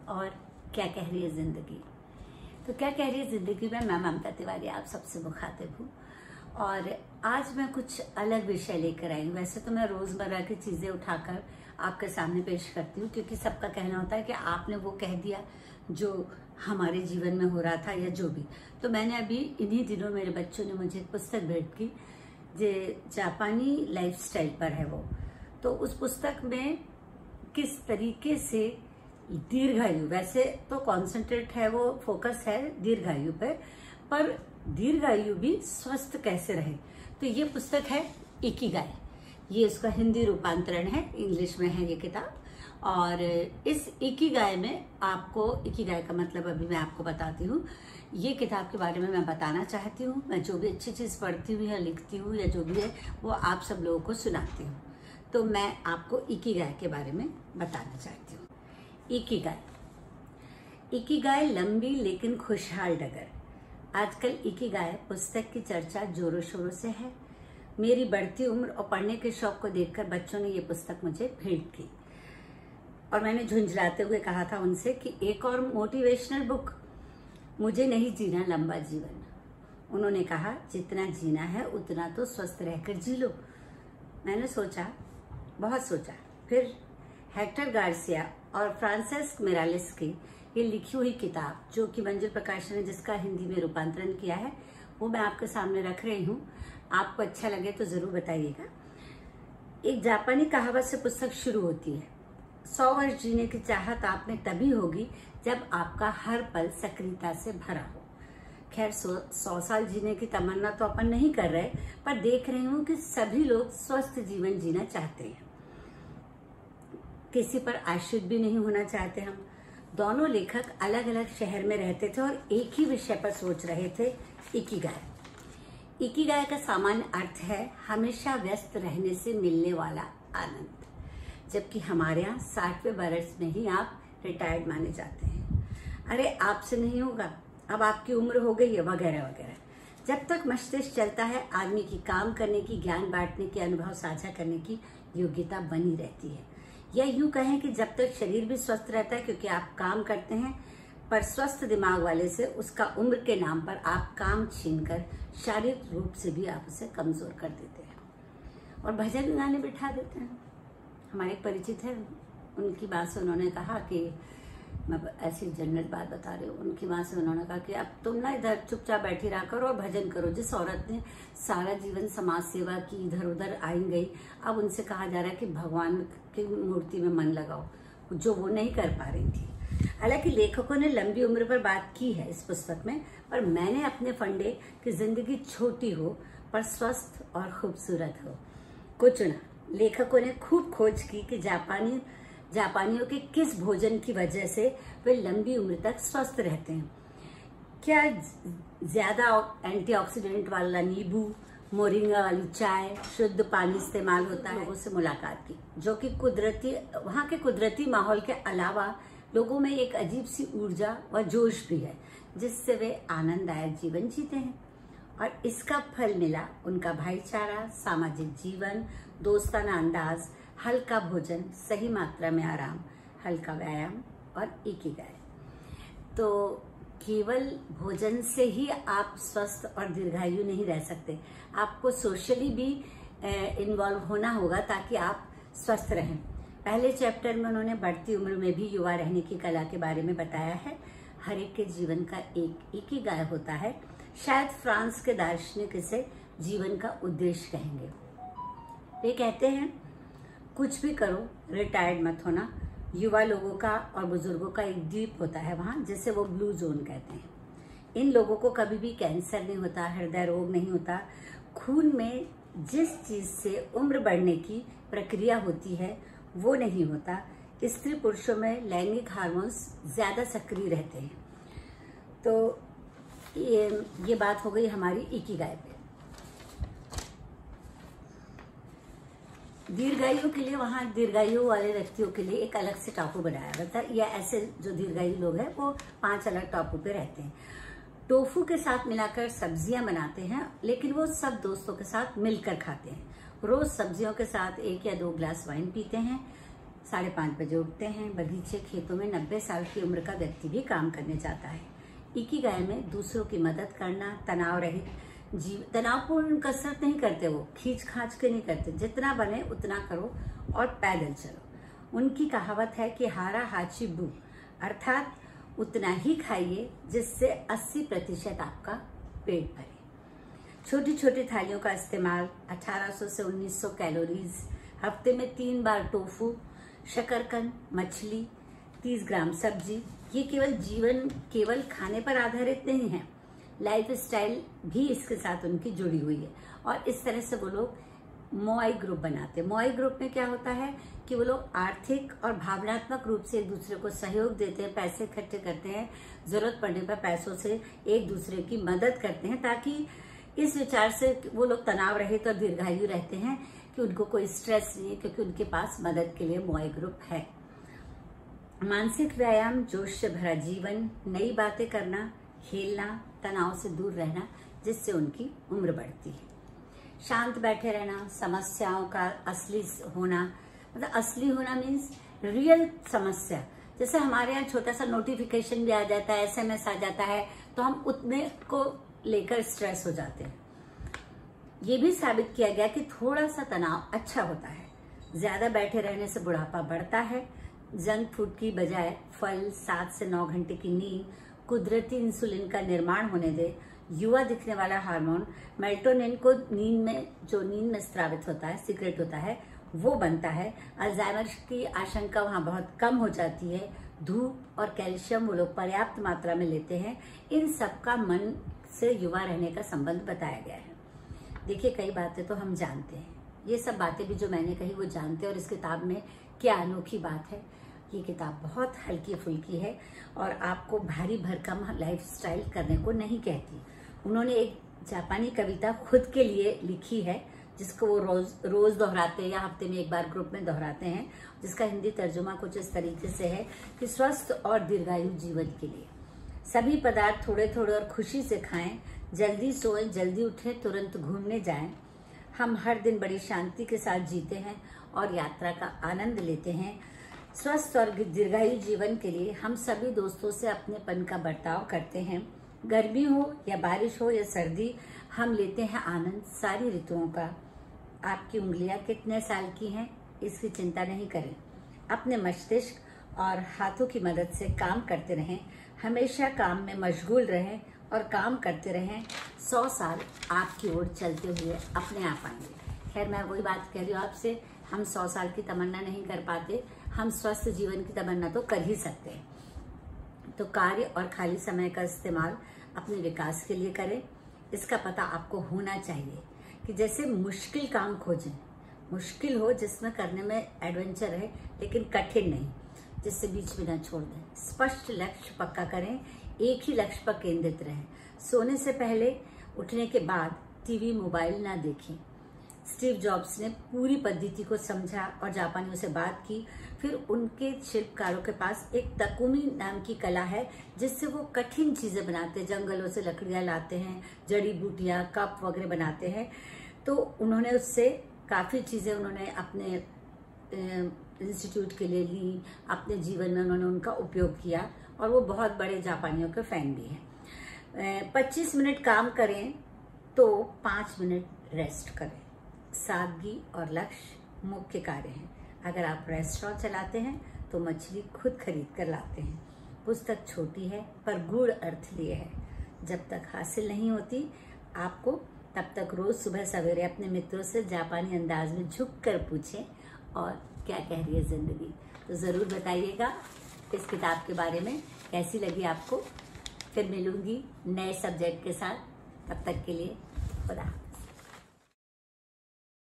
और क्या कह रही है जिंदगी। तो क्या कह रही है जिंदगी में मैं ममता तिवारी आप सबसे मुखातिब हूँ और आज मैं कुछ अलग विषय लेकर आई हूँ। वैसे तो मैं रोजमर्रा की चीजें उठाकर आपके सामने पेश करती हूँ क्योंकि सबका कहना होता है कि आपने वो कह दिया जो हमारे जीवन में हो रहा था या जो भी। तो मैंने अभी इन्हीं दिनों मेरे बच्चों ने मुझे एक पुस्तक भेंट की जो जापानी लाइफस्टाइल पर है वो। तो उस पुस्तक में किस तरीके से दीर्घायु, वैसे तो कॉन्सेंट्रेट है वो, फोकस है दीर्घायु पर दीर्घायु भी स्वस्थ कैसे रहे। तो ये पुस्तक है इकिगाई। ये उसका हिंदी रूपांतरण है, इंग्लिश में है ये किताब। और इस इकिगाई में आपको, इकिगाई का मतलब अभी मैं आपको बताती हूँ। ये किताब के बारे में मैं बताना चाहती हूँ। मैं जो भी अच्छी चीज पढ़ती हूँ या लिखती हूँ या जो भी है वो आप सब लोगों को सुनाती हूँ। तो मैं आपको इकिगाई के बारे में बताना चाहती हूँ। इकिगाई लंबी लेकिन खुशहाल डगर। आजकल इकिगाई पुस्तक की चर्चा जोरों शोरों से है। मेरी बढ़ती उम्र और पढ़ने के शौक को देखकर बच्चों ने ये पुस्तक मुझे भेंट की और मैंने झुंझलाते हुए कहा था उनसे कि एक और मोटिवेशनल बुक। मुझे नहीं जीना लंबा जीवन। उन्होंने कहा जितना जीना है उतना तो स्वस्थ रहकर जी लो। मैंने सोचा, बहुत सोचा। फिर हेक्टर गार्सिया और फ्रांसेस्क मिरालिस की ये लिखी हुई किताब, जो कि मंजिल प्रकाशन ने जिसका हिंदी में रूपांतरण किया है, वो मैं आपके सामने रख रही हूँ। आपको अच्छा लगे तो जरूर बताइएगा। एक जापानी कहावत से पुस्तक शुरू होती है। 100 वर्ष जीने की चाहत आप में तभी होगी जब आपका हर पल सक्रियता से भरा हो। खैर 100 साल जीने की तमन्ना तो अपन नहीं कर रहे, पर देख रही हूँ कि सभी लोग स्वस्थ जीवन जीना चाहते हैं। किसी पर आश्रित भी नहीं होना चाहते हम। दोनों लेखक अलग अलग शहर में रहते थे और एक ही विषय पर सोच रहे थे, इकिगाई। इकिगाई का सामान्य अर्थ है हमेशा व्यस्त रहने से मिलने वाला आनंद, जबकि हमारे यहाँ 60वें बरस में ही आप रिटायर्ड माने जाते हैं। अरे आपसे नहीं होगा, अब आपकी उम्र हो गई है, वगैरह वगैरह। जब तक मस्तिष्क चलता है आदमी की काम करने की, ज्ञान बांटने की, अनुभव साझा करने की योग्यता बनी रहती है। या यूं कहें कि जब तक शरीर भी स्वस्थ रहता है, क्योंकि आप काम करते हैं, पर स्वस्थ दिमाग वाले से उसका उम्र के नाम पर आप काम छीनकर शारीरिक रूप से भी आप उसे कमजोर कर देते हैं और भजन गाने बिठा देते हैं। हमारे एक परिचित है, उनकी बात से उन्होंने कहा कि, मैं ऐसी जनरल बात बता रही हूँ, उनकी बात से उन्होंने कहा कि अब तुम ना इधर चुपचाप बैठी रहा करो और भजन करो। जिस औरत ने सारा जीवन समाज सेवा की, इधर उधर आई गई, अब उनसे कहा जा रहा है कि भगवान की मूर्ति में मन लगाओ, जो वो नहीं कर पा रही थी। हालांकि लेखकों ने लंबी उम्र पर बात की है इस पुस्तक में, पर मैंने अपने फंडे की जिंदगी छोटी हो पर स्वस्थ और खूबसूरत हो को चुना। लेखकों ने खूब खोज की कि जापानियों के किस भोजन की वजह से वे लंबी उम्र तक स्वस्थ रहते हैं। क्या ज्यादा एंटीऑक्सीडेंट वाला नींबू, मोरिंगा वाली चाय, शुद्ध पानी इस्तेमाल होता है। लोगों से मुलाकात की, जो कि वहाँ के कुदरती माहौल के अलावा लोगों में एक अजीब सी ऊर्जा व जोश भी है, जिससे वे आनंददायक जीवन जीते हैं। और इसका फल मिला उनका भाईचारा, सामाजिक जीवन, दोस्ताना अंदाज, हल्का भोजन, सही मात्रा में आराम, हल्का व्यायाम और इकिगाई। तो केवल भोजन से ही आप स्वस्थ और दीर्घायु नहीं रह सकते, आपको सोशली भी इन्वॉल्व होना होगा ताकि आप स्वस्थ रहें। पहले चैप्टर में उन्होंने बढ़ती उम्र में भी युवा रहने की कला के बारे में बताया है। हर एक के जीवन का एक इकिगाई होता है। शायद फ्रांस के दार्शनिक इसे जीवन का उद्देश्य कहेंगे। वे कहते हैं कुछ भी करो, रिटायर्ड मत होना। युवा लोगों का और बुजुर्गों का एक द्वीप होता है वहां, जिसे वो ब्लू जोन कहते हैं। इन लोगों को कभी भी कैंसर नहीं होता, हृदय रोग नहीं होता। खून में जिस चीज से उम्र बढ़ने की प्रक्रिया होती है वो नहीं होता। स्त्री पुरुषों में लैंगिक हार्मोन्स ज्यादा सक्रिय रहते हैं। तो ये बात हो गई हमारी इकिगाई पे। दीर्घायु के लिए, वहाँ दीर्घायु वाले व्यक्तियों के लिए एक अलग से टापू बनाया हुआ था, या ऐसे जो दीर्घायु लोग हैं वो 5 अलग टापू पे रहते हैं। टोफू के साथ मिलाकर सब्जियां बनाते हैं, लेकिन वो सब दोस्तों के साथ मिलकर खाते हैं। रोज सब्जियों के साथ 1 या 2 ग्लास वाइन पीते हैं। 5:30 बजे उठते हैं। बगीचे खेतों में 90 साल की उम्र का व्यक्ति भी काम करने जाता है। इकिगाई में दूसरों की मदद करना, तनाव रहित तनावपूर्ण कसरत नहीं करते, वो खींच खांच के नहीं करते, जितना बने उतना करो और पैदल चलो। उनकी कहावत है कि हारा हाची बू, अर्थात उतना ही खाइए जिससे 80% आपका पेट भरे। छोटी छोटी थालियों का इस्तेमाल, 1800 से 1900 कैलोरीज, हफ्ते में 3 बार टोफू, शकरकंद, मछली, 30 ग्राम सब्जी। ये केवल खाने पर आधारित नहीं है, लाइफ स्टाइल भी इसके साथ उनकी जुड़ी हुई है। और इस तरह से वो लोग मोआई ग्रुप बनाते हैं। मोआई ग्रुप में क्या होता है कि वो लोग आर्थिक और भावनात्मक रूप से एक दूसरे को सहयोग देते हैं, पैसे इकट्ठे करते हैं, जरूरत पड़ने पर पैसों से एक दूसरे की मदद करते हैं, ताकि इस विचार से वो लोग तनाव रहित और दीर्घायु रहते हैं कि उनको कोई स्ट्रेस नहीं है, क्योंकि उनके पास मदद के लिए मोआई ग्रुप है। मानसिक व्यायाम, जोश से भरा जीवन, नई बातें करना, खेलना, तनाव से दूर रहना, जिससे उनकी उम्र बढ़ती है। शांत बैठे रहना, समस्याओं का असली होना, मतलब असली होना मीन्स रियल समस्या। जैसे हमारे यहाँ छोटा सा नोटिफिकेशन भी आ जाता है, SMS आ जाता है, तो हम उतने को लेकर स्ट्रेस हो जाते हैं। ये भी साबित किया गया कि थोड़ा सा तनाव अच्छा होता है। ज्यादा बैठे रहने से बुढ़ापा बढ़ता है। जंक फूड की बजाय फल, 7 से 9 घंटे की नींद, कुदरती इंसुलिन का निर्माण होने दे। युवा दिखने वाला हार्मोन मेलाटोनिन को नींद में स्रावित होता है, सीक्रेट होता है, वो बनता है। अल्जाइमर की आशंका वहां बहुत कम हो जाती है। धूप और कैल्शियम वो लोग पर्याप्त मात्रा में लेते हैं। इन सब का मन से युवा रहने का संबंध बताया गया है। देखिए, कई बातें तो हम जानते हैं, ये सब बातें भी जो मैंने कही वो जानते हैं। और इस किताब में क्या अनोखी बात है, ये किताब बहुत हल्की फुल्की है और आपको भारी भरकम लाइफ स्टाइल करने को नहीं कहती। उन्होंने एक जापानी कविता खुद के लिए लिखी है, जिसको वो रोज दोहराते हैं या हफ्ते में एक बार ग्रुप में दोहराते हैं, जिसका हिंदी तर्जुमा कुछ इस तरीके से है कि स्वस्थ और दीर्घायु जीवन के लिए सभी पदार्थ थोड़े थोड़े और खुशी से खाएं, जल्दी सोएं, जल्दी उठें, तुरंत घूमने जाएं। हम हर दिन बड़ी शांति के साथ जीते हैं और यात्रा का आनंद लेते हैं। स्वस्थ और दीर्घायु जीवन के लिए हम सभी दोस्तों से अपनेपन का बर्ताव करते हैं। गर्मी हो या बारिश हो या सर्दी, हम लेते हैं आनंद सारी ऋतुओं का। आपकी उंगलियां कितने साल की हैं, इसकी चिंता नहीं करें। अपने मस्तिष्क और हाथों की मदद से काम करते रहें। हमेशा काम में मशगूल रहें और काम करते रहें। 100 साल आपकी ओर चलते हुए अपने आप आएंगे। खैर, मैं वही बात कह रही हूँ आपसे, हम 100 साल की तमन्ना नहीं कर पाते, हम स्वस्थ जीवन की तमन्ना तो कर ही सकते हैं। तो कार्य और खाली समय का इस्तेमाल अपने विकास के लिए करें। इसका पता आपको होना चाहिए कि जैसे मुश्किल काम खोजें, मुश्किल हो जिसमें करने में एडवेंचर है लेकिन कठिन नहीं, जिससे बीच में न छोड़ दें। स्पष्ट लक्ष्य पक्का करें, एक ही लक्ष्य पर केंद्रित रहें। सोने से पहले, उठने के बाद टीवी मोबाइल ना देखें। स्टीव जॉब्स ने पूरी पद्धति को समझा और जापानियों से बात की। फिर उनके शिल्पकारों के पास एक तकुमी नाम की कला है, जिससे वो कठिन चीजें बनाते हैं। जंगलों से लकड़ियां लाते हैं, जड़ी बूटियां, कप वगैरह बनाते हैं। तो उन्होंने उससे काफी चीजें उन्होंने अपने इंस्टीट्यूट के लिए ली, अपने जीवन में उन्होंने उनका उपयोग किया और वो बहुत बड़े जापानियों के फैन भी हैं। 25 मिनट काम करें तो 5 मिनट रेस्ट करें। सादगी और लक्ष्य मुख्य कार्य हैं। अगर आप रेस्टोरेंट चलाते हैं तो मछली खुद खरीद कर लाते हैं। पुस्तक छोटी है पर गूढ़ अर्थ लिए है। जब तक हासिल नहीं होती आपको, तब तक रोज सुबह सवेरे अपने मित्रों से जापानी अंदाज में झुक कर पूछें और क्या कह रही है जिंदगी। तो जरूर बताइएगा इस किताब के बारे में, कैसी लगी आपको। फिर मिलूंगी नए सब्जेक्ट के साथ, तब तक के लिए खुदा।